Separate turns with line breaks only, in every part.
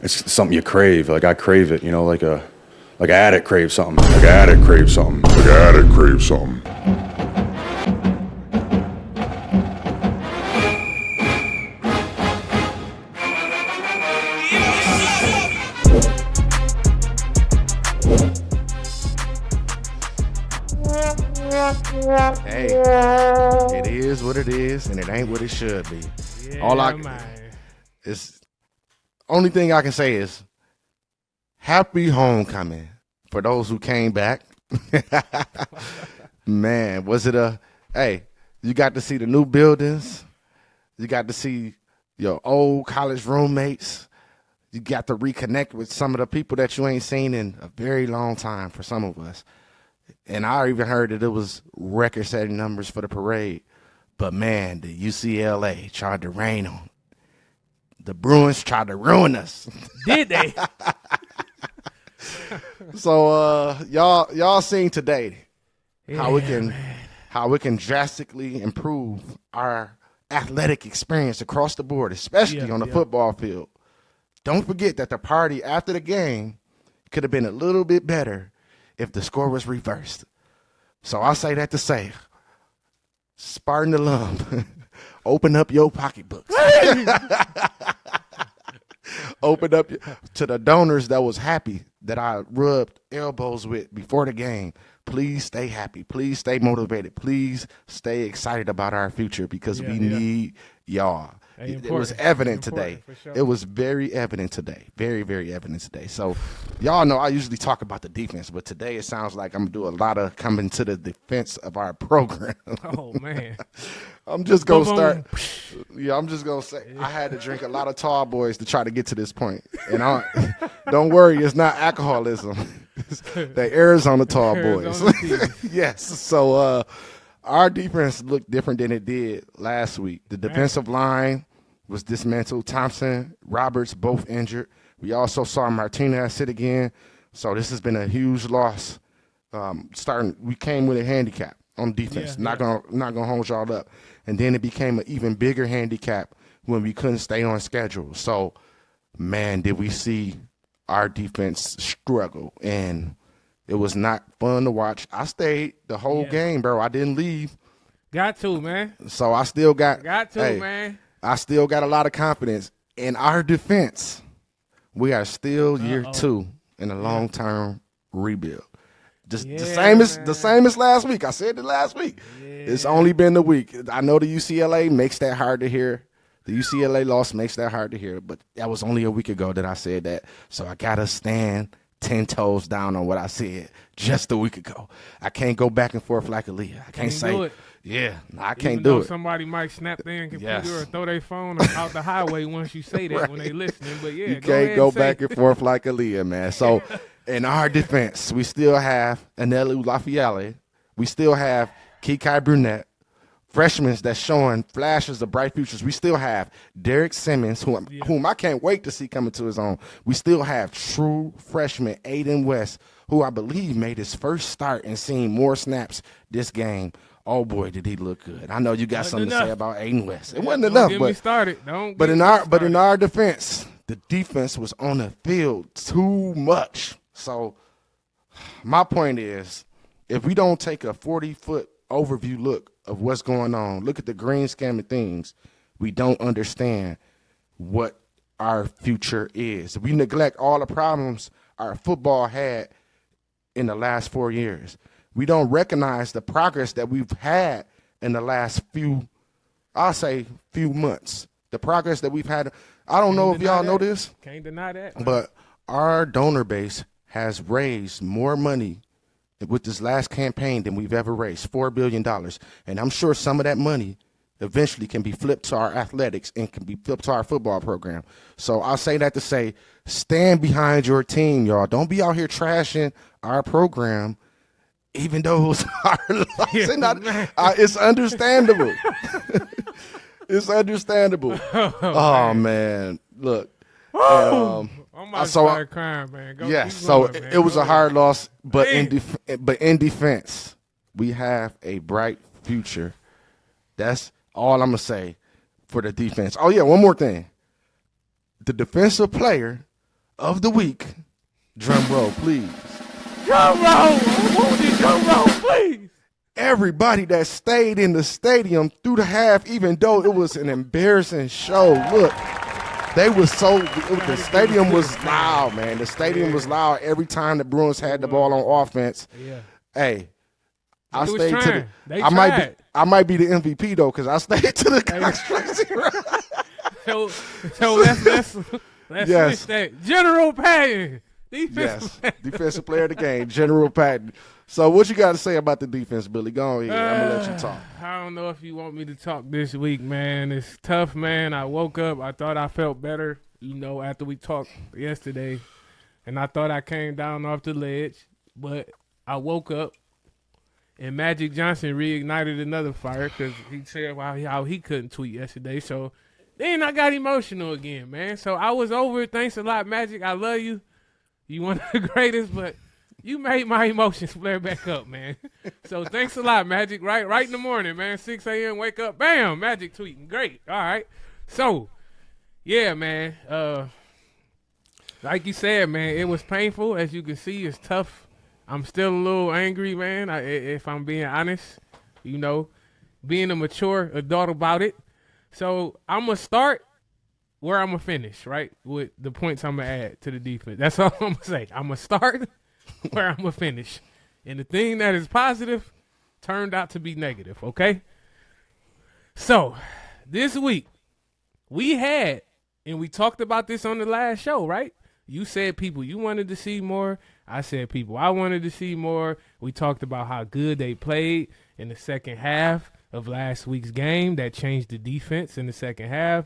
it's something you crave. Like I crave it, you know, like an addict craves something. Like an addict craves something. Like an addict craves something.
Hey, it is what it is, and it ain't what it should be.
Yeah,
Only thing I can say is happy homecoming for those who came back. Man, you got to see the new buildings. You got to see your old college roommates. You got to reconnect with some of the people that you ain't seen in a very long time for some of us. And I even heard that it was record-setting numbers for the parade. But, man, the UCLA tried to rain on. The Bruins tried to ruin us.
Did they?
So, y'all seen today how we can drastically improve our athletic experience across the board, especially on the football field. Don't forget that the party after the game could have been a little bit better if the score was reversed. So I say that to say, Spartan alum, open up your pocketbooks. Open up to the donors that was happy that I rubbed elbows with before the game. Please stay happy. Please stay motivated. Please stay excited about our future because we need y'all. It was evident today.
Sure.
It was very evident today. Very, very evident today. So y'all know I usually talk about the defense, but today it sounds like I'm going to do a lot of coming to the defense of our program.
Oh, man.
I'm just going to start. Yeah, I'm just going to say I had to drink a lot of tall boys to try to get to this point. And don't worry, it's not alcoholism. It's the Arizona tall boys. Yes. So our defense looked different than it did last week. The defensive line was dismantled. Thompson, Roberts, both injured. We also saw Martinez sit again. So this has been a huge loss. We came with a handicap on defense. Not gonna hold y'all up. And then it became an even bigger handicap when we couldn't stay on schedule. So, man, did we see our defense struggle. And it was not fun to watch. I stayed the whole game, bro. I didn't leave.
Got to, man.
So I still got
man.
I still got a lot of confidence in our defense. We are still year 2 in a long-term rebuild. The same as last week. I said it last week. Yeah. It's only been a week. I know the UCLA makes that hard to hear. The UCLA loss makes that hard to hear, but that was only a week ago that I said that. So I got to stand 10 toes down on what I said just a week ago. I can't go back and forth like Aaliyah. I can't say
it.
I can't do it.
Somebody might snap their computer or throw their phone out the highway once you say that when they listening. But
you can't go back and forth like Aaliyah, man. So in our defense, we still have Anelu Lafayette. We still have Kikai Brunette. Freshmen that's showing flashes of bright futures. We still have Derek Simmons, whom I can't wait to see coming to his own. We still have true freshman Aydan West, who I believe made his first start and seen more snaps this game. Oh boy, did he look good! I know you got something to say about Aydan West. It wasn't enough,
get me started.
But in our defense, the defense was on the field too much. So my point is, if we don't take a 40-foot overview look of what's going on, look at the green scheme of things, we don't understand what our future is. We neglect all the problems our football had in the last 4 years. We don't recognize the progress that we've had in the last few months. The progress that we've had. I don't know if y'all know this.
Can't deny that.
But our donor base has raised more money with this last campaign than we've ever raised, $4 billion. And I'm sure some of that money eventually can be flipped to our athletics and can be flipped to our football program. So I'll say that to say, stand behind your team, y'all. Don't be out here trashing our program, even though it was our loss. It's understandable. It's understandable. Oh, man. Look.
I'm about to start crying, man.
It was a hard loss, but in defense, we have a bright future. That's all I'm gonna say for the defense. Oh yeah, one more thing. The defensive player of the week. Drum roll, please.
Drum roll. I want the drum roll, please.
Everybody that stayed in the stadium through the half, even though it was an embarrassing show. Look, they was the stadium was loud, man. The stadium was loud every time the Bruins had the ball on offense.
Yeah.
Hey, I
They was
stayed to
trying.
the.
They
I
tried.
might be the MVP though, because I stayed to the construction.
So let's
Yes.
switch that. General Patton. Defensive.
Yes, defensive player of the game, General Patton. So what you got to say about the defense, Billy? Go ahead. I'm going to let you talk.
I don't know if you want me to talk this week, man. It's tough, man. I woke up. I thought I felt better, after we talked yesterday. And I thought I came down off the ledge. But I woke up, and Magic Johnson reignited another fire because he said how he couldn't tweet yesterday. So then I got emotional again, man. So I was over it. Thanks a lot, Magic. I love you. You one of the greatest, but you made my emotions flare back up, man. So thanks a lot, Magic. Right in the morning, man. 6 a.m. wake up, bam, Magic tweeting. Great. All right. So, yeah, man. Like you said, man, it was painful. As you can see, it's tough. I'm still a little angry, man, if I'm being honest, being a mature adult about it. So I'm going to start where I'm going to finish, right, with the points I'm going to add to the defense. That's all I'm going to say. I'm going to start where I'm going to finish. And the thing that is positive turned out to be negative, okay? So this week we had, and we talked about this on the last show, right? You said people you wanted to see more. I said people I wanted to see more. We talked about how good they played in the second half of last week's game that changed the defense in the second half.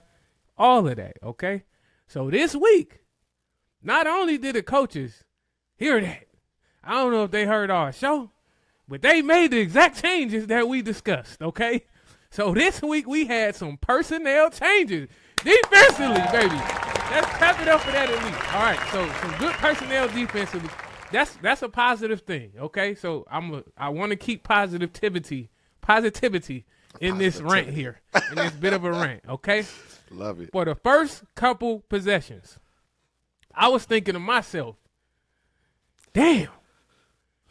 All of that, okay? So this week, not only did the coaches hear that, I don't know if they heard our show, but they made the exact changes that we discussed, okay? So this week we had some personnel changes defensively, baby. Let's clap it up for that at least. All right, so some good personnel defensively. That's a positive thing, okay? So I want to keep positivity in this rant here, in this bit of a rant, okay?
Love it.
For the first couple possessions, I was thinking to myself, damn,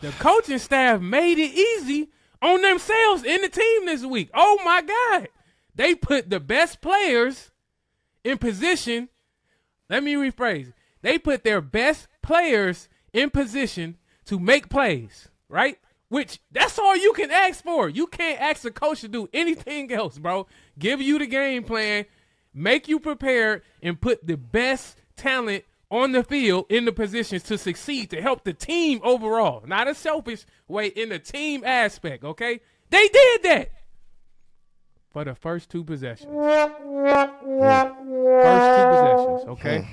the coaching staff made it easy on themselves in the team this week. Oh, my God. They put the best players in position. Let me rephrase. They put their best players in position to make plays, right? Which, that's all you can ask for. You can't ask a coach to do anything else, bro. Give you the game plan, make you prepared, and put the best talent on the field in the positions to succeed, to help the team overall. Not a selfish way, in the team aspect, okay? They did that for the first two possessions. Okay?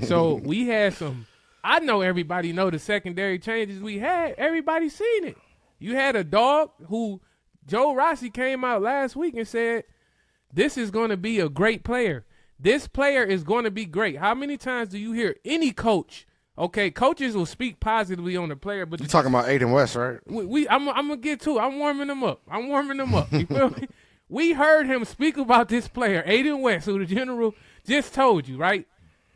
So we had some, I know everybody know the secondary changes we had. Everybody seen it. You had a dog who, Joe Rossi came out last week and said, this is going to be a great player. This player is going to be great. How many times do you hear any coach? Okay, coaches will speak positively on the player, but
you talking about Aydan West, right?
I'm gonna get to it. I'm warming them up. You feel me? We heard him speak about this player, Aydan West, who the general just told you, right?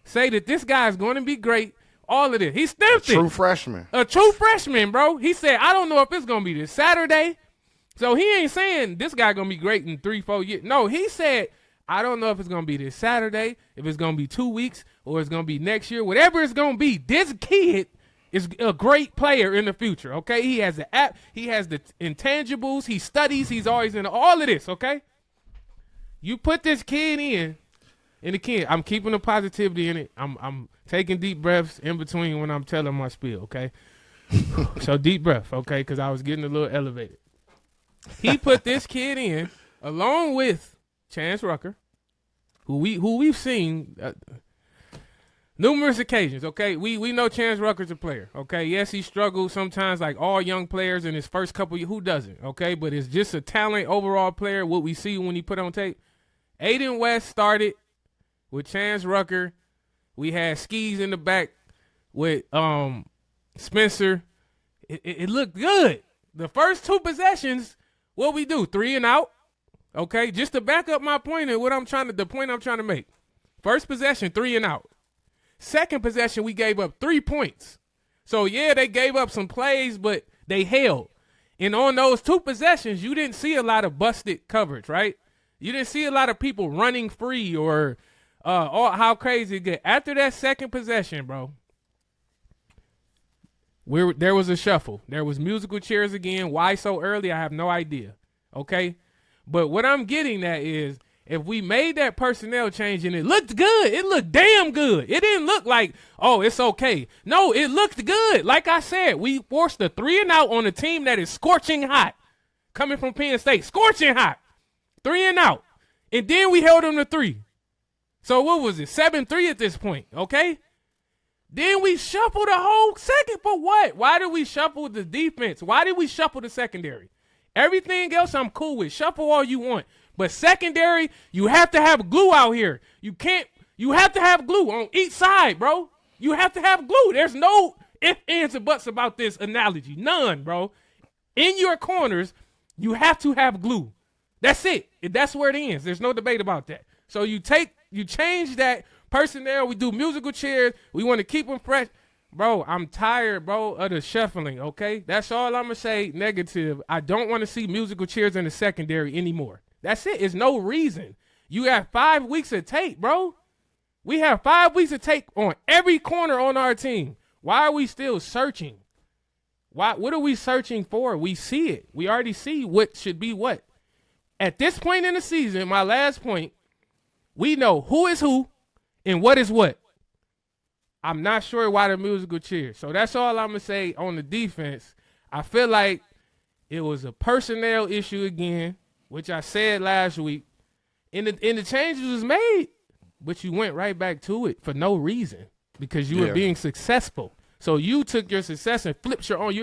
Say that this guy is going to be great. All of this, he stamped it.
True freshman.
A true freshman, bro. He said, I don't know if it's gonna be this Saturday. So he ain't saying this guy gonna be great in 3-4 years. No, he said, I don't know if it's gonna be this Saturday, if it's gonna be 2 weeks, or it's gonna be next year. Whatever it's gonna be, this kid is a great player in the future. Okay, he has the app, he has the intangibles, he studies, he's always in all of this. Okay, you put this kid in, and the kid, I'm keeping the positivity in it. I'm taking deep breaths in between when I'm telling my spiel. Okay, so deep breath. Okay, because I was getting a little elevated. He put this kid in along with Chance Rucker, who we've seen numerous occasions. Okay, we know Chance Rucker's a player. Okay, yes, he struggles sometimes, like all young players in his first couple years. Who doesn't? Okay, but it's just a talent overall player. What we see when he put on tape. Aydan West started with Chance Rucker. We had Skis in the back with Spencer. It looked good. The first two possessions, what we do, 3 and out. Okay, just to back up my point and the point I'm trying to make. First possession, 3 and out. Second possession, we gave up 3 points. So, yeah, they gave up some plays, but they held. And on those 2 possessions, you didn't see a lot of busted coverage, right? You didn't see a lot of people running free or how crazy it get. After that second possession, bro, there was a shuffle. There was musical chairs again. Why so early? I have no idea, okay? But what I'm getting at is if we made that personnel change and it looked good, it looked damn good. It didn't look like, oh, it's okay. No, it looked good. Like I said, we forced a 3-and-out on a team that is scorching hot. Coming from Penn State, scorching hot. 3-and-out. And then we held them to 3. So what was it? 7-3 at this point, okay? Then we shuffled the whole second for what? Why did we shuffle the defense? Why did we shuffle the secondary? Everything else I'm cool with. Shuffle all you want. But secondary, you have to have glue out here. You have to have glue on each side, bro. You have to have glue. There's no ifs, ands, and buts about this analogy. None, bro. In your corners, you have to have glue. That's it. That's where it ends. There's no debate about that. So you change that personnel. We do musical chairs. We want to keep them fresh. Bro, I'm tired, bro, of the shuffling, okay? That's all I'm going to say negative. I don't want to see musical chairs in the secondary anymore. That's it. It's no reason. You have 5 weeks of tape, bro. We have 5 weeks of tape on every corner on our team. Why are we still searching? What are we searching for? We see it. We already see what should be what. At this point in the season, my last point, we know who is who and what is what. I'm not sure why the musical chairs. So that's all I'm going to say on the defense. I feel like it was a personnel issue again, which I said last week. And the changes was made, but you went right back to it for no reason because you were being successful. So you took your success and flipped your own.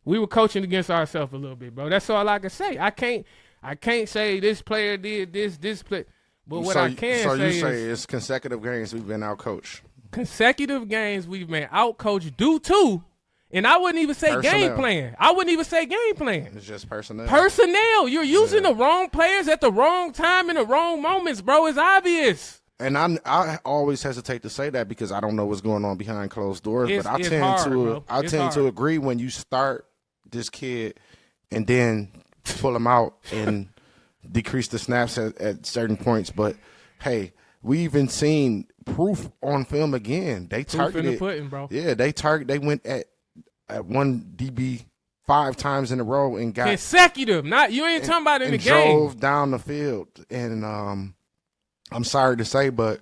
We were coaching against ourselves a little bit, bro. That's all I can say. I can't say this player did this play. But what I can say
So you say it's consecutive games we've been out-coached.
Consecutive games we've been out-coached due to, and I wouldn't even say game plan. I wouldn't even say game plan.
It's just personnel.
Personnel. You're using the wrong players at the wrong time in the wrong moments, bro. It's obvious.
And I always hesitate to say that because I don't know what's going on behind closed doors. But I tend to agree when you start this kid and then pull him out and decrease the snaps at certain points. But hey, we even seen proof on film again. They targeted
in the pudding, bro.
Yeah, they went at one DB 5 times in a row and got
consecutive. Not you ain't talking about in the game.
Drove down the field. And I'm sorry to say, but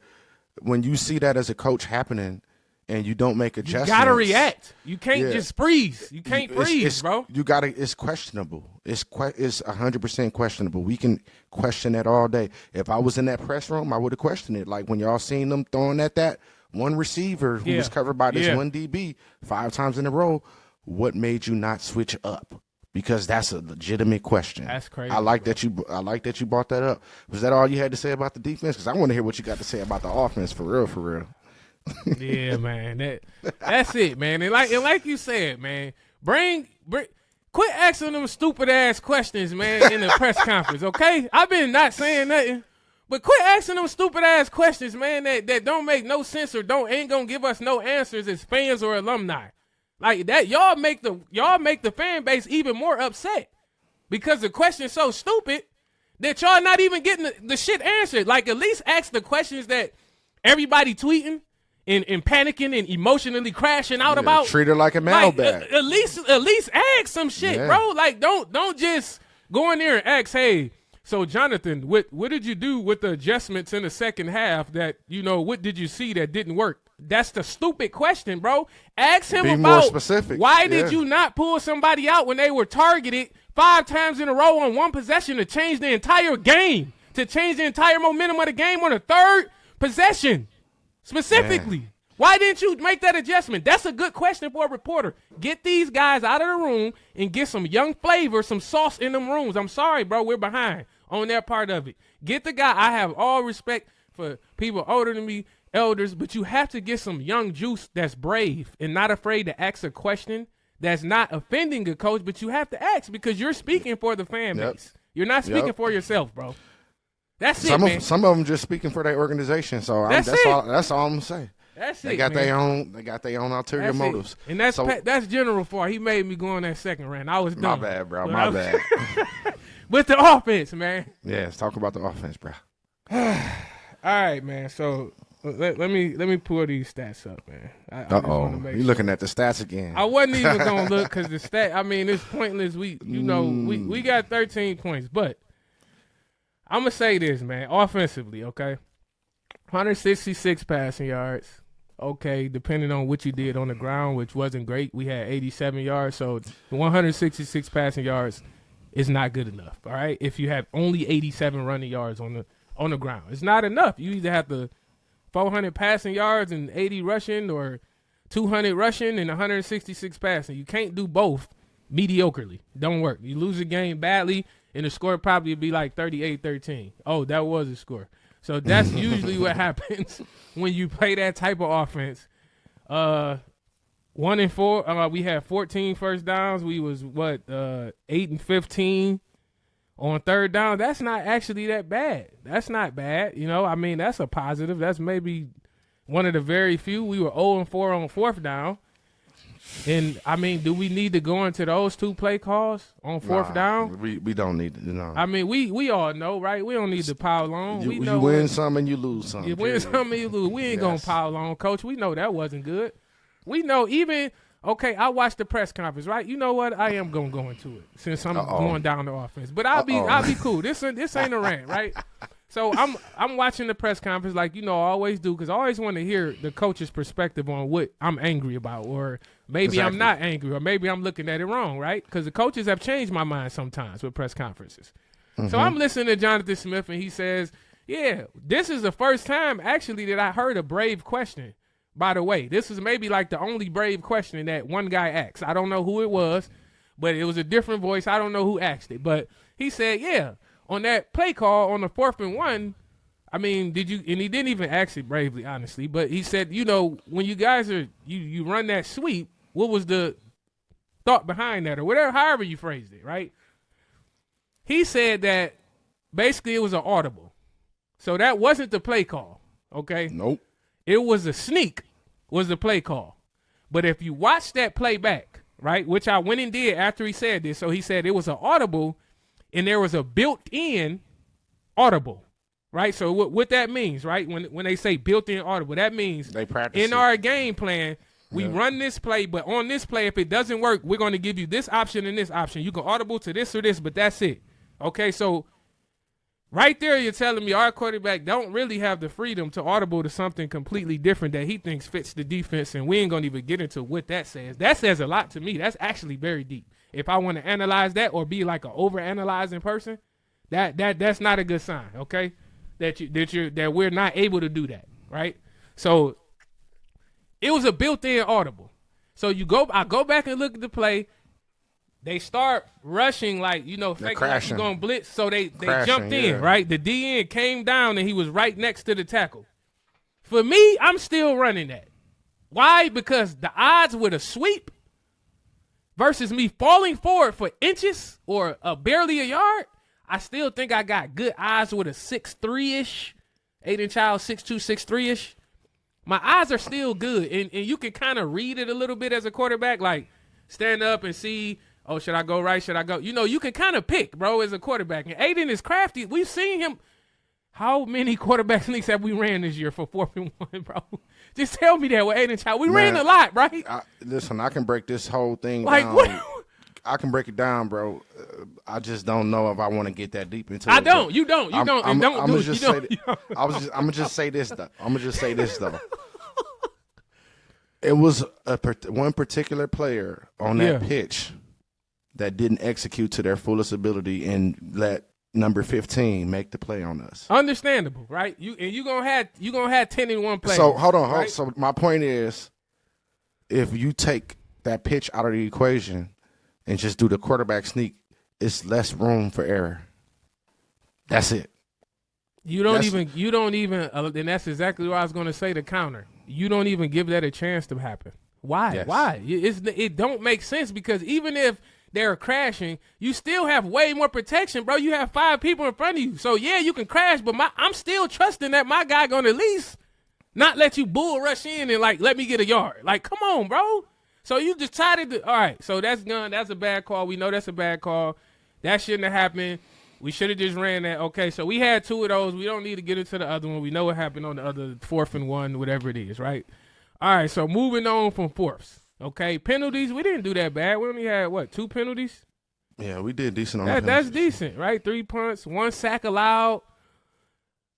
when you see that as a coach happening and you don't make adjustments,
you gotta react. You can't just freeze. You can't freeze, bro.
You gotta. It's questionable. It's 100% questionable. We can question that all day. If I was in that press room, I would have questioned it. Like when y'all seen them throwing at that one receiver who was covered by this one DB 5 times in a row. What made you not switch up? Because that's a legitimate question.
That's crazy.
I like that you brought that up. Was that all you had to say about the defense? Because I want to hear what you got to say about the offense for real, for real.
Yeah, man. That's it, man. And like you said, man, quit asking them stupid ass questions, man, in the press conference, okay? I've been not saying nothing, but quit asking them stupid ass questions, man, that don't make no sense or ain't gonna give us no answers as fans or alumni. Like that, y'all make the fan base even more upset because the question's so stupid that y'all not even getting the shit answered. Like at least ask the questions that everybody tweeting and panicking and emotionally crashing out about.
Treat her like a mailbag.
At least ask some shit, bro. Like don't just go in there and ask, hey, so Jonathan, what did you do with the adjustments in the second half that, what did you see that didn't work? That's the stupid question, bro. Ask him about
more specific.
Why did you not pull somebody out when they were targeted 5 times in a row on one possession to change the entire game, to change the entire momentum of the game on the third possession specifically? Man. Why didn't you make that adjustment? That's a good question for a reporter. Get these guys out of the room and get some young flavor, some sauce in them rooms. I'm sorry, bro. We're behind on that part of it. Get the guy. I have all respect for people older than me, elders, but you have to get some young juice that's brave and not afraid to ask a question that's not offending a coach, but you have to ask because you're speaking for the fan base. You're not speaking for yourself, bro. That's it, man.
Some of them just speaking for their organization, so that's all I'm going to say.
That's
They
it,
got
man.
their own. They got their own ulterior
That's
motives.
it. And that's
So-
that's General Far. He made me go on that second rant. I was
My
done.
bad, bro.
But
My
I was-
bad.
With the offense, man.
Yeah, let's talk about the offense, bro.
All right, man. So let me pull these stats up, man. I just wanna make
You
sure.
looking at the stats again?
I wasn't even gonna look because the stat. I mean, it's pointless. We got 13 points, but I'm gonna say this, man. Offensively, okay, 166 passing yards. Okay, depending on what you did on the ground, which wasn't great. We had 87 yards, so the 166 passing yards is not good enough. All right, if you have only 87 running yards on the ground, it's not enough. You either have to 400 passing yards and 80 rushing, or 200 rushing and 166 passing. You can't do both mediocrely. Don't work. You lose a game badly, and the score probably would be like 38-13. Oh, that was a score. So that's usually what happens when you play that type of offense. 1 and 4. We had 14 first downs. We was 8 and 15 on third down. That's not actually that bad. That's not bad. I mean, that's a positive. That's maybe one of the very few. We were 0 and 4 on fourth down. And I mean, do we need to go into those two play calls on fourth down?
We don't need to. No.
I mean, we all know, right? We don't need to pile on.
You,
We
you
know
win some and you lose some.
you win
period.
some and you lose. We ain't
Yes.
gonna pile on, Coach. We know that wasn't good. We know even okay. I watched the press conference, right? You know what? I am gonna go into it since I'm going down the offense, but I'll be cool. This ain't a rant, right? So I'm watching the press conference like I always do, because I always want to hear the coach's perspective on what I'm angry about, or maybe I'm not angry, or maybe I'm looking at it wrong, right? Because the coaches have changed my mind sometimes with press conferences. So I'm listening to Jonathan Smith, and he says, yeah, this is the first time actually that I heard a brave question. By the way, this is maybe like the only brave question that one guy asked. I don't know who it was, but it was a different voice. I don't know who asked it, but he said, yeah, on that play call on the 4th and 1, I mean, did you, and he didn't even ask it bravely, honestly, but he said, when you guys are, you run that sweep, what was the thought behind that, or whatever, however you phrased it, right? He said that basically it was an audible. So that wasn't the play call, okay?
Nope.
It was a sneak, was the play call. But if you watch that play back, right, which I went and did after he said this, so he said it was an audible, and there was a built-in audible, right? So what that means, right, when they say built-in audible, that means
They practice
in
it.
our game plan, we run this play, but on this play, if it doesn't work, we're going to give you this option and this option. You can audible to this or this, but that's it. Okay, so right there you're telling me our quarterback don't really have the freedom to audible to something completely different that he thinks fits the defense, and we ain't going to even get into what that says. That says a lot to me. That's actually very deep. If I want to analyze that or be like an over-analyzing person, that's not a good sign, okay? That we're not able to do that, right? So it was a built-in audible. So I go back and look at the play. They start rushing like, faking like you're going to blitz. So they jumped in,
yeah.
right? The DN came down and he was right next to the tackle. For me, I'm still running that. Why? Because the odds with a sweep versus me falling forward for inches or barely a yard, I still think I got good odds with a 6'3"-ish, Aydan Child 6'2", 6'3"-ish. My eyes are still good, and you can kind of read it a little bit as a quarterback, like stand up and see, oh, should I go right, should I go? You can kind of pick, bro, as a quarterback. And Aydan is crafty. We've seen him. How many quarterback sneaks have we ran this year for 4th and 1, bro? Just tell me that with Aydan Child. We ran a lot, right?
Listen, I can break this whole thing
Like,
down.
what?
I can break it down, bro. I just don't know if I want to get that deep into it.
I don't. You don't. You don't. And don't do it. You don't.
I'm gonna just say this though. It was one particular player on that pitch that didn't execute to their fullest ability and let number 15 make the play on us.
Understandable, right? You gonna have 10 in one play.
So hold on.
right?
So my point is, if you take that pitch out of the equation and just do the quarterback sneak, it's less room for error. That's it.
You don't even, and that's exactly what I was going to say, the counter. You don't even give that a chance to happen. Why?
Yes.
Why? It don't make sense, because even if they're crashing, you still have way more protection, bro. You have 5 people in front of you. So, yeah, you can crash, but I'm still trusting that my guy going to at least Not let you bull rush in and like let me get a yard. Like, come on, bro. So you decided to. All right. So that's done. That's a bad call. We know that's a bad call. That shouldn't have happened. We should have just ran that. Okay. So we had 2 of those. We don't need to get into the other one. We know what happened on the other 4th and 1, whatever it is, right? All right. So moving on from 4ths. Okay. Penalties. We didn't do that bad. We only had 2 penalties.
Yeah, we did decent on
That's
penalties.
decent, right? 3 punts, 1 sack allowed.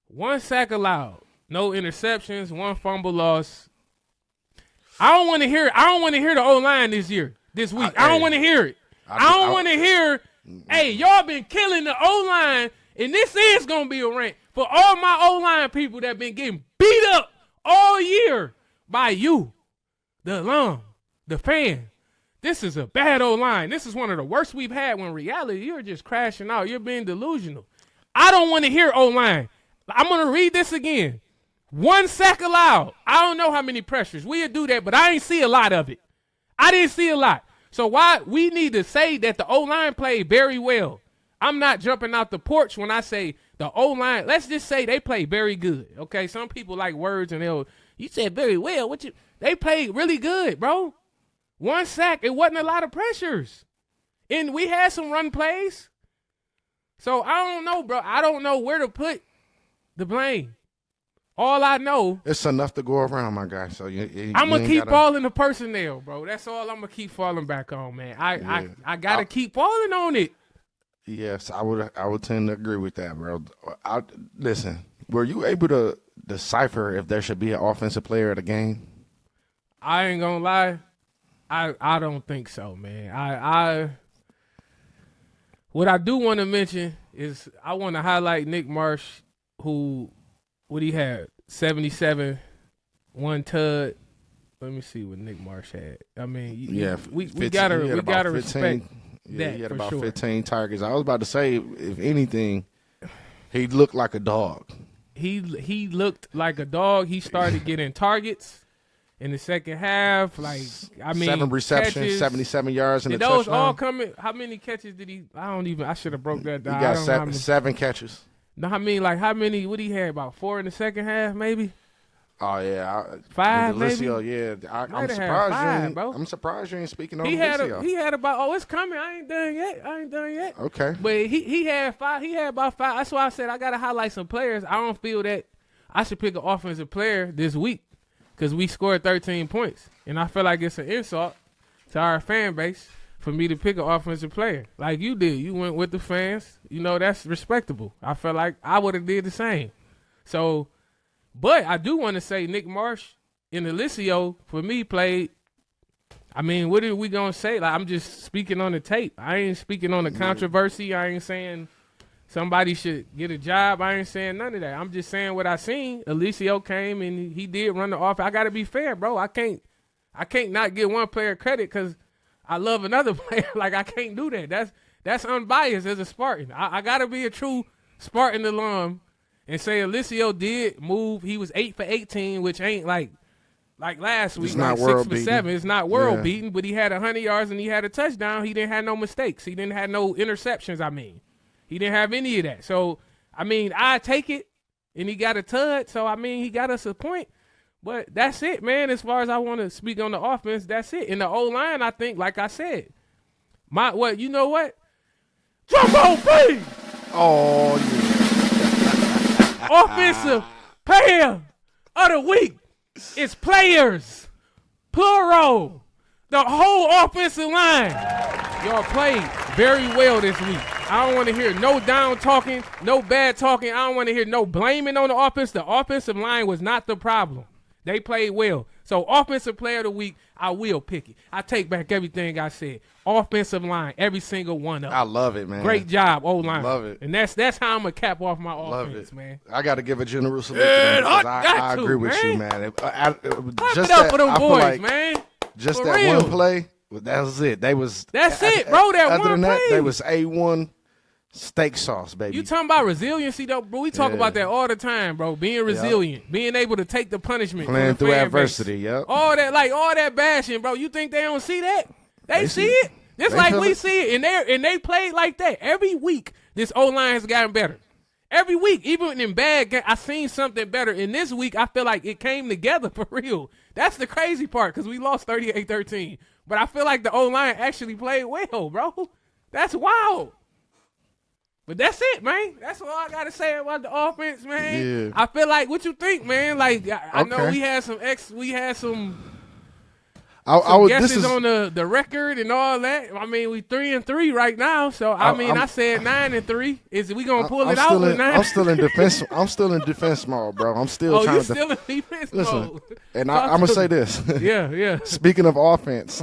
1 sack allowed. No interceptions, 1 fumble loss. I don't want to hear the O-line this week. I don't want to hear it. I don't want to hear, hey, y'all been killing the O-line, and this is going to be a rant for all my O-line people that been getting beat up all year by you, the alum, the fan. This is a bad O-line. This is one of the worst we've had when in reality you're just crashing out. You're being delusional. I don't want to hear O-line. I'm going to read this again. 1 sack allowed. I don't know how many pressures. We'll do that, but I ain't see a lot of it. I didn't see a lot. So why we need to say that the O-line played very well. I'm not jumping out the porch when I say the O-line. Let's just say they played very good. Okay, some people like words and you said very well. They played really good, bro. 1 sack. It wasn't a lot of pressures. And we had some run plays. So I don't know, bro. I don't know where to put the blame. All I know,
it's enough to go around, my guy. So
I'm gonna keep falling the personnel, bro. That's all I'm gonna keep falling back on, man. I gotta keep falling on it.
Yes, I would tend to agree with that, bro. Listen, were you able to decipher if there should be an offensive player of the game?
I ain't gonna lie, I don't think so, man. What I do want to mention is I want to highlight Nick Marsh, who. What he had? 77, 1 tud. Let me see what Nick Marsh had. I mean, we gotta respect that.
He had
for
about
sure.
15 targets. I was about to say, if anything, he looked like a dog.
He looked like a dog. He started getting targets in the second half.
7 receptions,
catches,
77 yards in the
touchdown. Those
touchdown.
all coming. How many catches did he? I should have broke that down.
He got 7 catches.
No, how many? What he had? About 4 in the second half, maybe.
Oh yeah,
5 maybe.
Yeah, I'm surprised I'm surprised you ain't speaking on Delicio.
He had about. It's coming. I ain't done yet.
Okay,
but he had 5. He had about 5. That's why I said I gotta highlight some players. I don't feel that I should pick an offensive player this week because we scored 13 points, and I feel like it's an insult to our fan base for me to pick an offensive player like you did. You went with the fans. You know, that's respectable. I felt like I would have did the same. So, but I do want to say Nick Marsh and Delicio, for me, played. I mean, what are we going to say? Like, I'm just speaking on the tape. I ain't speaking on the controversy. I ain't saying somebody should get a job. I ain't saying none of that. I'm just saying what I seen. Delicio came and he did run the offense. I got to be fair, bro. I can't not give one player credit because I love another player. Like, I can't do that. That's unbiased as a Spartan. I got to be a true Spartan alum and say Delicio did move. He was 8 for 18, which ain't like last week, like 6 for 7. It's not world beating, but he had 100 yards and he had a touchdown. He didn't have no mistakes. He didn't have no interceptions, He didn't have any of that. So, I take it, and he got a tud. So, he got us a point. But that's it, man. As far as I want to speak on the offense, that's it. In the O-line, I think, like I said, you know what? Drum roll, please!
Oh, yeah.
Offensive player of the week is players, plural. The whole offensive line. Y'all played very well this week. I don't want to hear no down talking, no bad talking. I don't want to hear no blaming on the offense. The offensive line was not the problem. They played well. So, offensive player of the week, I will pick it. I take back everything I said. Offensive line, every single one of them.
I love it, man.
Great job, O-line.
Love it.
And that's how I'm going to cap off my offense, man.
I got to give a general salute to them because I agree with you, man.
Clap it up for them boys, man.
Just
for
that
real.
one play, that was it.
That's it, bro. That
other
one
than
play.
that, they was A1 steak sauce, baby.
You talking about resiliency, though, bro? We talk about that all the time, bro. Being resilient, being able to take the punishment,
playing
through
adversity. Yep.
All that bashing, bro. You think they don't see that? They see it. Just like we see it, and they played like that every week. This O-line has gotten better. Every week, even in bad games, I seen something better. And this week, I feel like it came together for real. That's the crazy part because we lost 38-13. But I feel like the O-line actually played well, bro. That's wild. But that's it, man. That's all I got to say about the offense, man.
Yeah.
I feel like, what you think, man? Like, I know
Okay.
we had some
I
guesses on the record and all that. I mean, we 3-3 right now. So I said 9-3. Is we gonna pull it out with 9?
I'm still in defense. I'm still in defense mode, bro. I'm still trying
you
to.
still in defense
Listen,
mode.
and I'm gonna say this.
Yeah.
Speaking of offense,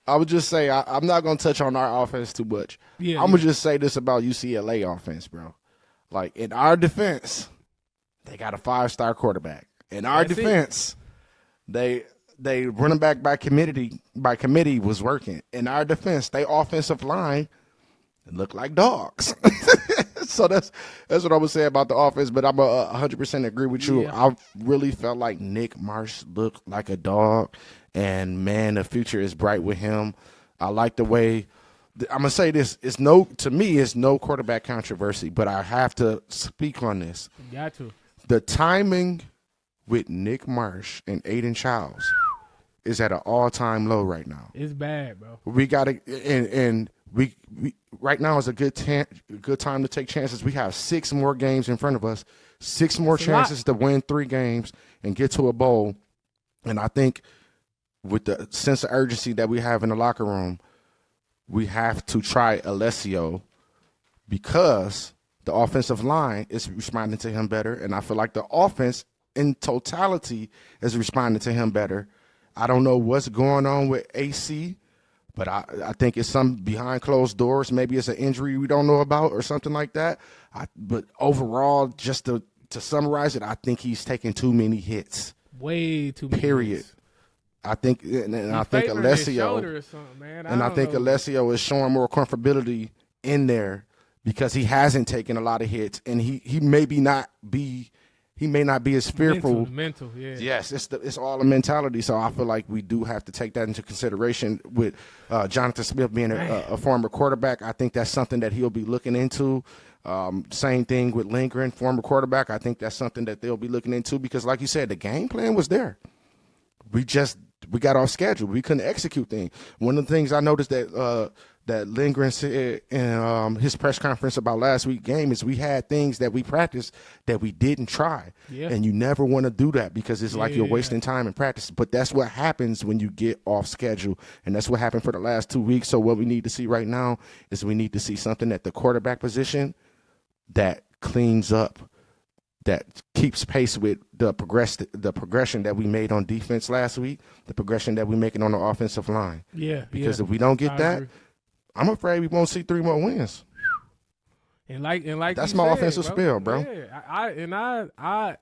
I would just say I'm not gonna touch on our offense too much.
Yeah,
I'm gonna just say this about UCLA offense, bro. Like in our defense, they got a 5-star quarterback. In our
That's
defense, they running back by committee was working. In our defense, they offensive line look like dogs. So that's what I would say about the offense. But I'm 100% agree with you.
Yeah.
I really felt like Nick Marsh looked like a dog, and man, the future is bright with him. I like the way. I'm gonna say this: to me, it's no quarterback controversy, but I have to speak on this.
Got to.
The timing with Nick Marsh and Aydan Childs is at an all-time low right now.
It's bad, bro.
We got to, and we right now is a good time to take chances. We have 6 more games in front of us, 6 more chances to win 3 games and get to a bowl. And I think with the sense of urgency that we have in the locker room, we have to try Alessio because the offensive line is responding to him better, and I feel like the offense in totality is responding to him better. I don't know what's going on with AC, but I think it's some behind closed doors. Maybe it's an injury we don't know about or something like that. But overall, just to summarize it, I think he's taking too many hits.
Way too many
Period.
hits.
I think, and I think Alessio, I think Alessio is showing more comfortability in there because he hasn't taken a lot of hits, and he may not be as fearful.
Mental, yeah.
Yes, it's all a mentality. So I feel like we do have to take that into consideration with Jonathan Smith being a former quarterback. I think that's something that he'll be looking into. Same thing with Lindgren, former quarterback. I think that's something that they'll be looking into because, like you said, the game plan was there. We got off schedule. We couldn't execute things. One of the things I noticed that Lindgren said in his press conference about last week's game is we had things that we practiced that we didn't try.
Yeah.
And you never want to do that because it's like you're wasting time in practice. But that's what happens when you get off schedule. And that's what happened for the last 2 weeks. So what we need to see right now is we need to see something at the quarterback position that cleans up, that keeps pace with the progression that we made on defense last week, the progression that we're making on the offensive line.
Yeah.
Because if we don't get that,
agree.
I'm afraid we won't see 3 more wins.
And like
that's
you
my
said,
offensive spell, bro.
Yeah, I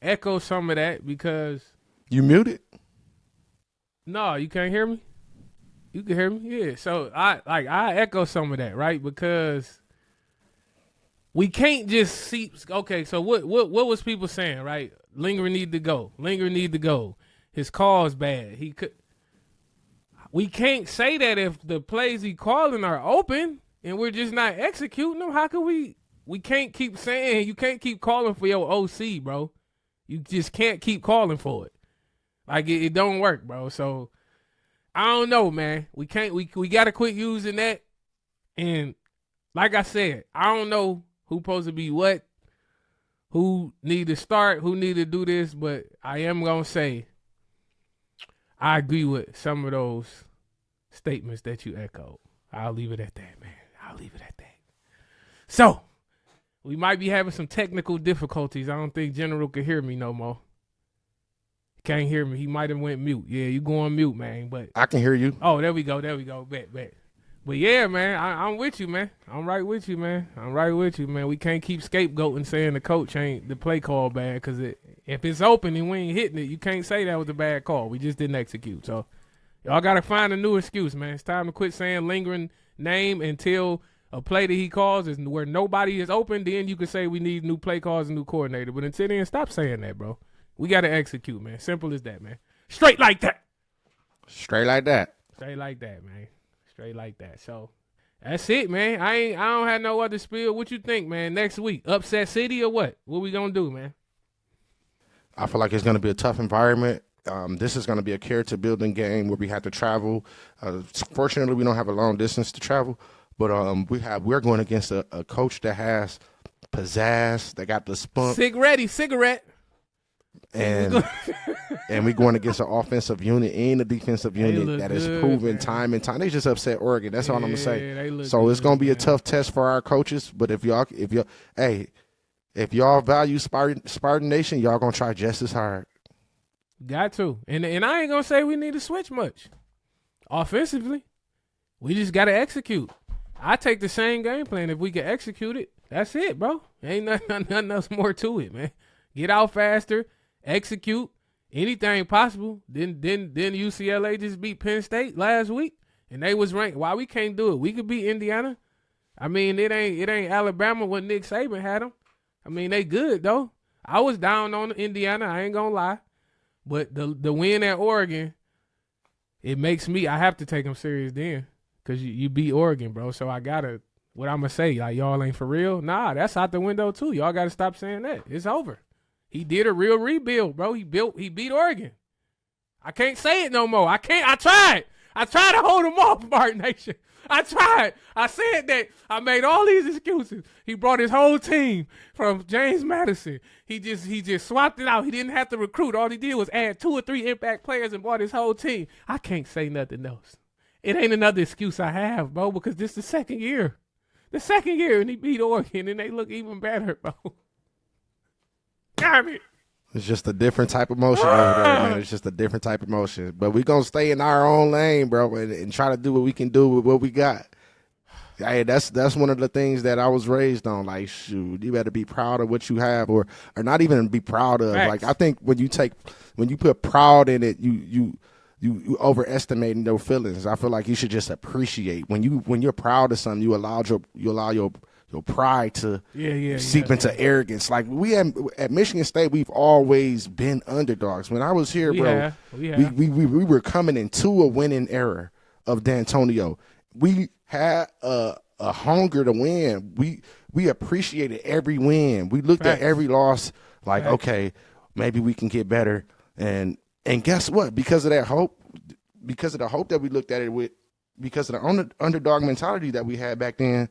echo some of that because
You muted?
no, you can't hear me. You can hear me, yeah. So I echo some of that, right? Because we can't just see. Okay, so what was people saying, right? Lindgren need to go. Lindgren need to go. His call is bad. He could. We can't say that if the plays he calling are open and we're just not executing them. How could we? We can't keep saying you can't keep calling for your OC, bro. You just can't keep calling for it. Like it don't work, bro. So I don't know, man. We can't. We gotta quit using that. And like I said, I don't know who supposed to be what, who need to start, who need to do this, but I am gonna say I agree with some of those statements that you echoed. I'll leave it at that, man. I'll leave it at that. So, we might be having some technical difficulties. I don't think General can hear me no more. He can't hear me. He might have went mute. Yeah, you going mute, man. But
I can hear you.
oh, there we go. Bet. But yeah, man, I'm with you, man. I'm right with you, man. We can't keep scapegoating saying the coach ain't the play call bad because if it's open and we ain't hitting it, you can't say that was a bad call. We just didn't execute. So y'all got to find a new excuse, man. It's time to quit saying lingering name until a play that he calls is where nobody is open. Then you can say we need new play calls and new coordinator. But until then, stop saying that, bro. We got to execute, man. Simple as that, man. Straight like that.
Straight like that.
Straight like that, man. Straight like that. So That's it, man. I don't have no other spiel. What you think, man? Next week, upset city or what? What we gonna do, man?
I feel like it's going to be a tough environment. This is going to be a character building game where we have to travel. Fortunately, we don't have a long distance to travel, but we're going against a coach that has pizzazz, that got the spunk,
cigarette,
and we're going against an offensive unit and a defensive unit that is proven
man.
time and time. They just upset Oregon. That's all I'm gonna say. So
good,
it's going to be a
man.
tough test for our coaches. But if y'all value Spartan Nation, y'all gonna try just as hard.
Got to. And I ain't gonna say we need to switch much. Offensively, we just gotta execute. I take the same game plan if we can execute it. That's it, bro. Ain't nothing else more to it, man. Get out faster, execute anything possible. Then UCLA just beat Penn State last week, and they was ranked. Why we can't do it? We could beat Indiana. I mean, it ain't Alabama when Nick Saban had them. I mean, they good though. I was down on Indiana. I ain't gonna lie, but the win at Oregon, it makes me. I have to take them serious then, cause you beat Oregon, bro. So I gotta. What I'm gonna say? Like y'all ain't for real? Nah, that's out the window too. Y'all gotta stop saying that. It's over. He did a real rebuild, bro. He beat Oregon. I can't say it no more. I can't. I tried to hold him off, Spartan Nation. I tried. I said that. I made all these excuses. He brought his whole team from James Madison. He just swapped it out. He didn't have to recruit. All he did was add 2 or 3 impact players and brought his whole team. I can't say nothing else. It ain't another excuse I have, bro, because this is the second year. The second year, and he beat Oregon, and they look even better, bro. Damn it.
It's just a different type of motion over there, man. It's just a different type of motion. But we're going to stay in our own lane, bro, and try to do what we can do with what we got. Hey, that's one of the things that I was raised on. Like, shoot, you better be proud of what you have, or not even be proud of.
Facts.
Like, I think when you put proud in it, you overestimating their feelings. I feel like you should just appreciate when you're proud of something. You allow your pride to seep into arrogance. Like we at Michigan State, we've always been underdogs. When I was here, we were coming into a winning era of D'Antonio. We had a hunger to win. We appreciated every win. We looked at every loss like, okay, maybe we can get better. And guess what? Because of that hope, because of the hope that we looked at it with, because of the underdog mentality that we had back then,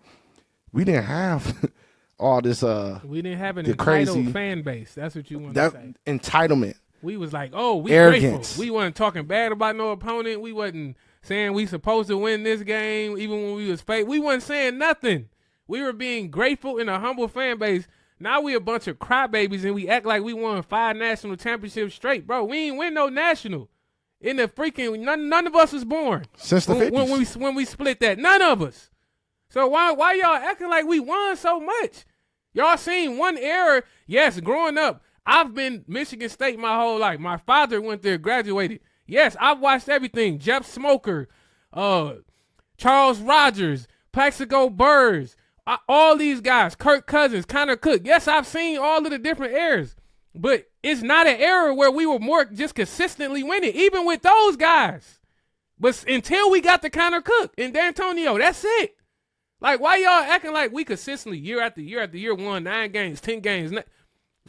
we didn't have all this.
We didn't have an
crazy
entitled fan base. That's what you want to say.
Entitlement.
We was like, oh, we
arrogance.
Grateful. We wasn't talking bad about no opponent. We wasn't saying we supposed to win this game, even when we was fake. We wasn't saying nothing. We were being grateful in a humble fan base. Now we a bunch of crybabies and we act like we won 5 national championships straight, bro. We ain't win no national. In the freaking none of us was born
since the 50s.
When we split that. None of us. So why y'all acting like we won so much? Y'all seen one era. Yes, growing up, I've been Michigan State my whole life. My father went there, graduated. Yes, I've watched everything. Jeff Smoker, Charles Rogers, Plaxico Burrs, all these guys, Kirk Cousins, Connor Cook. Yes, I've seen all of the different eras. But it's not an era where we were more just consistently winning, even with those guys. But until we got to Connor Cook and D'Antonio, that's it. Like, why y'all acting like we consistently year after year after year won 9 games, 10 games?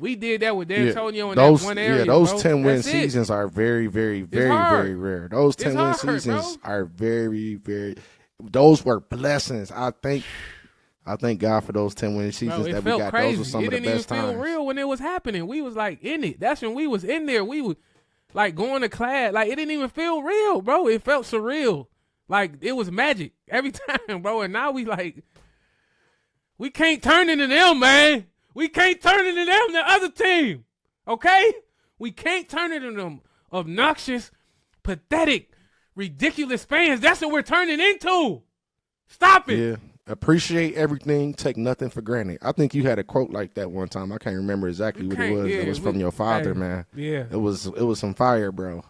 We did that with D'Antonio in that one area.
Yeah, those
bro.
10-win seasons are very, very, very, very rare. Those 10-win seasons are very, very. Those were blessings. I thank God for those 10-win seasons that we got.
Crazy.
Those were some of the best times.
It didn't even feel real when it was happening. We was like in it. That's when we was in there. We was like going to class. Like it didn't even feel real, bro. It felt surreal. Like it was magic every time, bro. And now we can't turn into them, man. We can't turn into them, the other team. Okay? We can't turn into them obnoxious, pathetic, ridiculous fans. That's what we're turning into. Stop it.
Yeah. Appreciate everything, take nothing for granted. I think you had a quote like that one time. I can't remember exactly what it was. It was from your father, man.
Yeah.
It was some fire, bro.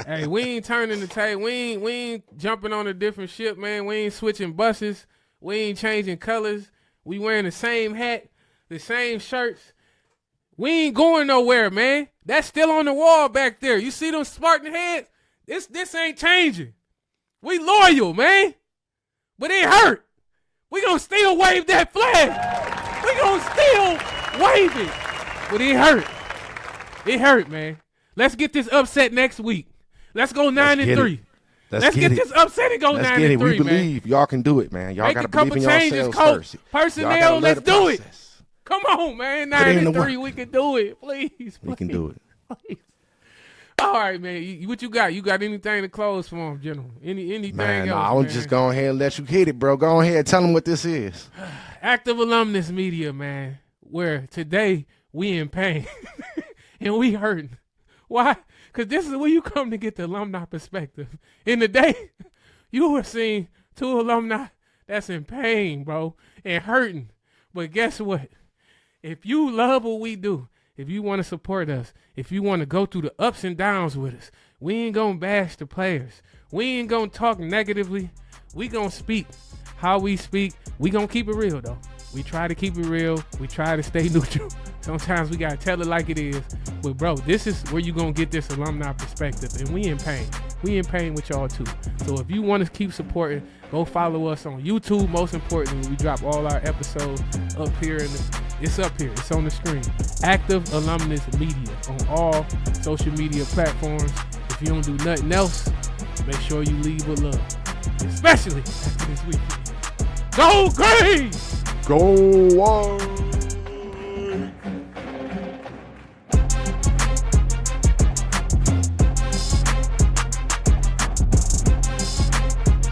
Hey, we ain't turning the tape. We ain't jumping on a different ship, man. We ain't switching buses. We ain't changing colors. We wearing the same hat, the same shirts. We ain't going nowhere, man. That's still on the wall back there. You see those Spartan heads? This ain't changing. We loyal, man. But it hurt. We gonna still wave that flag. We gonna still wave it. But it hurt. It hurt, man. Let's get this upset next week. Let's go 9-3. Let's get this upset and go 9-3,
We
man.
believe y'all can do it, man. Y'all
Make
got
a
to believe
couple
in
changes,
yourselves
coach.
first.
Personnel, let's do it.
Process.
Come on, man.
Put it in the
9-3,
work.
we can do it. Please.
We can do it.
Please. All right, man. What you got? You got anything to close for him, General? Anything
Man,
else,
I'm
man?
just go ahead and let you hit it, bro. Go ahead, tell them what this is.
Active Alumnus Media, man, where today we in pain and we hurting. Why? Because this is where you come to get the alumni perspective. In the day, you were seeing two alumni that's in pain, bro, and hurting. But guess what? If you love what we do, if you want to support us, if you want to go through the ups and downs with us, we ain't going to bash the players. We ain't going to talk negatively. We going to speak how we speak. We going to keep it real, though. We try to keep it real. We try to stay neutral. Sometimes we got to tell it like it is. But, bro, this is where you going to get this alumni perspective. And we in pain. We in pain with y'all, too. So if you want to keep supporting, go follow us on YouTube. Most importantly, we drop all our episodes up here. It's up here. It's on the screen. Active Alumnus Media on all social media platforms. If you don't do nothing else, make sure you leave with love. Especially after this weekend. Go Green!
Go on.